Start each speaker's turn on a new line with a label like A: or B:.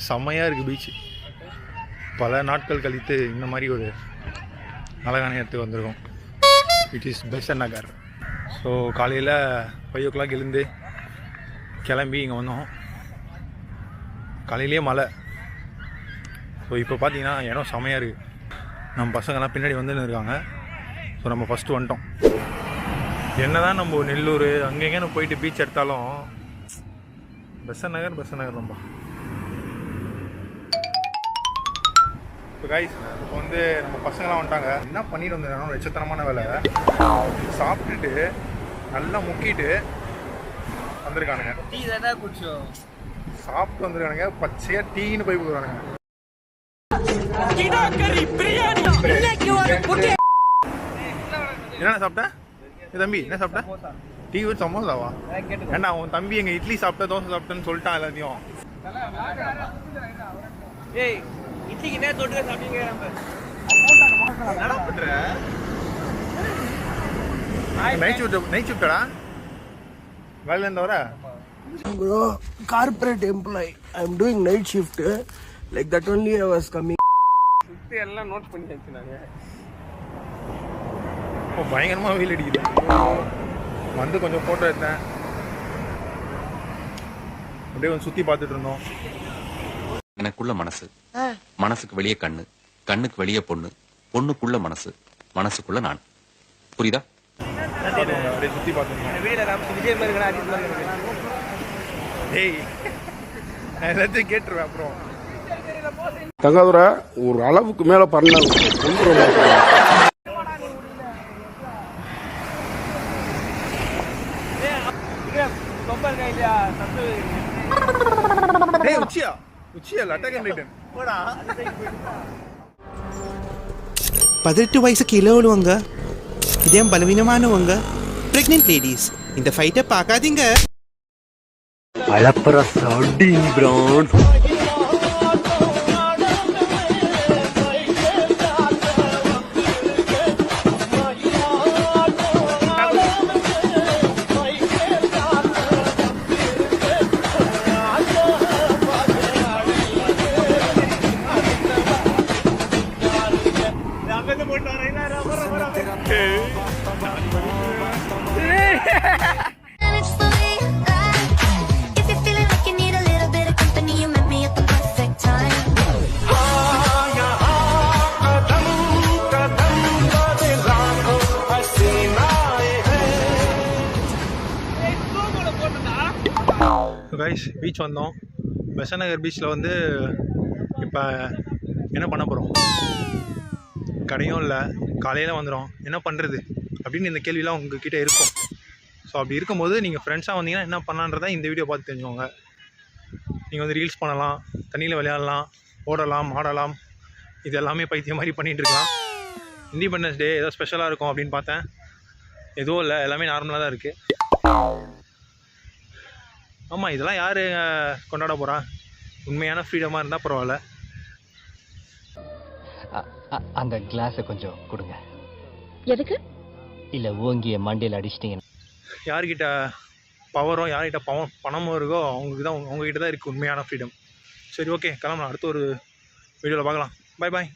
A: செம்மையாக இருக்குது பீச்சு. பல நாட்கள் கழித்து இந்த மாதிரி ஒரு அழகான இடத்துக்கு வந்திருக்கோம். It is Besant Nagar. So காலையில் 5 o'clock எழுந்து கிளம்பி இங்கே வந்தோம். காலையிலேயே மழை. ஸோ இப்போ பார்த்தீங்கன்னா இடம் செம்மையாக இருக்குது. நம்ம பசங்கள்லாம் பின்னாடி வந்துன்னு இருக்காங்க. ஸோ நம்ம ஃபஸ்ட்டு வந்துட்டோம். என்ன தான் நம்ம நெல்லூர் அங்கெங்கன்னு போயிட்டு பீச் எடுத்தாலும் பெசன்ட் நகர் ரொம்ப. இப்போ கைஸ் இப்போ வந்து நம்ம பசங்களாம் வந்துட்டாங்க. என்ன பண்ணிட்டு வந்துருக்காங்க, ஒரு எச்சத்தனமான வேலை. சாப்பிட்டுட்டு நல்லா முக்கிட்டு வந்திருக்கானுங்க.
B: டீ தானே குடிச்சோம்.
A: சாப்பிட்டு வந்திருக்கானுங்க. பச்சையாக டீன்னு போய் கொடுக்குறானுங்க. என்ன சாப்பிட்ட தம்பி? என்ன சாப்பிட்ட? டீ ஒரு சமோசாவா? ஏன்னா அவன் தம்பி எங்கள் இட்லி சாப்பிட்ட தோசை சாப்பிட்டேன்னு சொல்லிட்டான் எல்லாத்தையும்.
B: ஏய் இட்லிக்கு என்ன தொட்டு சாப்பிட்டீங்க?
A: நைட் ஷிஃப்டடா வேலையிலேருந்து வர?
C: Bro, corporate employee. I'm doing night shift. Like that only I was coming.
B: சுத்தி எல்லாம் நோட் பண்ணி வச்சுனாங்க.
A: பயங்கரமாக வெயில் அடிக்குது. வந்து கொஞ்சம் ஃபோட்டோ எடுத்தேன். அப்படியே கொஞ்சம் சுற்றி பார்த்துட்டு இருந்தோம்.
D: எனக்குள்ள மனசு, மனசுக்கு வெளியே கண்ணு, கண்ணுக்கு வெளியே பொண்ணு, பொண்ணுக்குள்ள மனசு, மனசுக்குள்ள நான். புரியுதா?
A: அப்படியே சுற்றி பார்த்துருந்தோம்.
B: விஜய் மாதிரி
A: ஏய் நான் எல்லாத்தையும் கேட்டுருவேன். அப்புறம்
E: தங்காதுரை ஒரு அளவுக்கு மேல பண்ண
A: உச்சியா லட்டகன் ரைட்டன் போடா.
F: 18 வயசு கீழே உள்ளவங்க, இதயம் பலவீனமானவங்க, பிரெக்னென்ட் லேடிஸ் இந்த ஃபைட்டை பார்க்காதீங்க.
E: அலப்பற சாடிங் பிரான்.
A: கைஸ் பீச் வந்தோம். பெசன்ட் நகர் பீச்சில் வந்து இப்போ என்ன பண்ண போகிறோம்? கடையும் இல்லை, காலையில் வந்துடும், என்ன பண்ணுறது அப்படின்னு இந்த கேள்வியெலாம் உங்ககிட்ட இருக்கும். ஸோ அப்படி இருக்கும்போது நீங்கள் ஃப்ரெண்ட்ஸாக வந்தீங்கன்னா என்ன பண்ணலான்றதை இந்த வீடியோ பார்த்து தெரிஞ்சுக்கோங்க. நீங்கள் வந்து ரீல்ஸ் பண்ணலாம், தண்ணியில் விளையாடலாம், ஓடலாம், ஆடலாம், இது எல்லாமே பைத்தியம் மாதிரி பண்ணிகிட்டு இருக்கலாம். இண்டிபெண்டன்ஸ் டே ஏதோ ஸ்பெஷலாக இருக்கும் அப்படின்னு பார்த்தேன். எதுவும் இல்லை, எல்லாமே நார்மலாக தான் இருக்குது. ஆமாம், இதெல்லாம் யார் கொண்டாட போகிறா? உண்மையான ஃப்ரீடமாக இருந்தால் பரவாயில்ல.
G: அந்த கிளாஸை கொஞ்சம் கொடுங்க.
H: எதுக்கு?
G: இல்லை ஓங்கிய மண்டையில் அடிச்சிட்டிங்க.
A: யார்கிட்ட பவரோ யார்கிட்ட பணமும் இருக்கோ அவங்களுக்கு தான், அவங்ககிட்ட தான் இருக்குது உண்மையான ஃப்ரீடம். சரி, ஓகே, கிளம்பலாம். அடுத்த ஒரு வீடியோவில் பார்க்கலாம். Bye bye.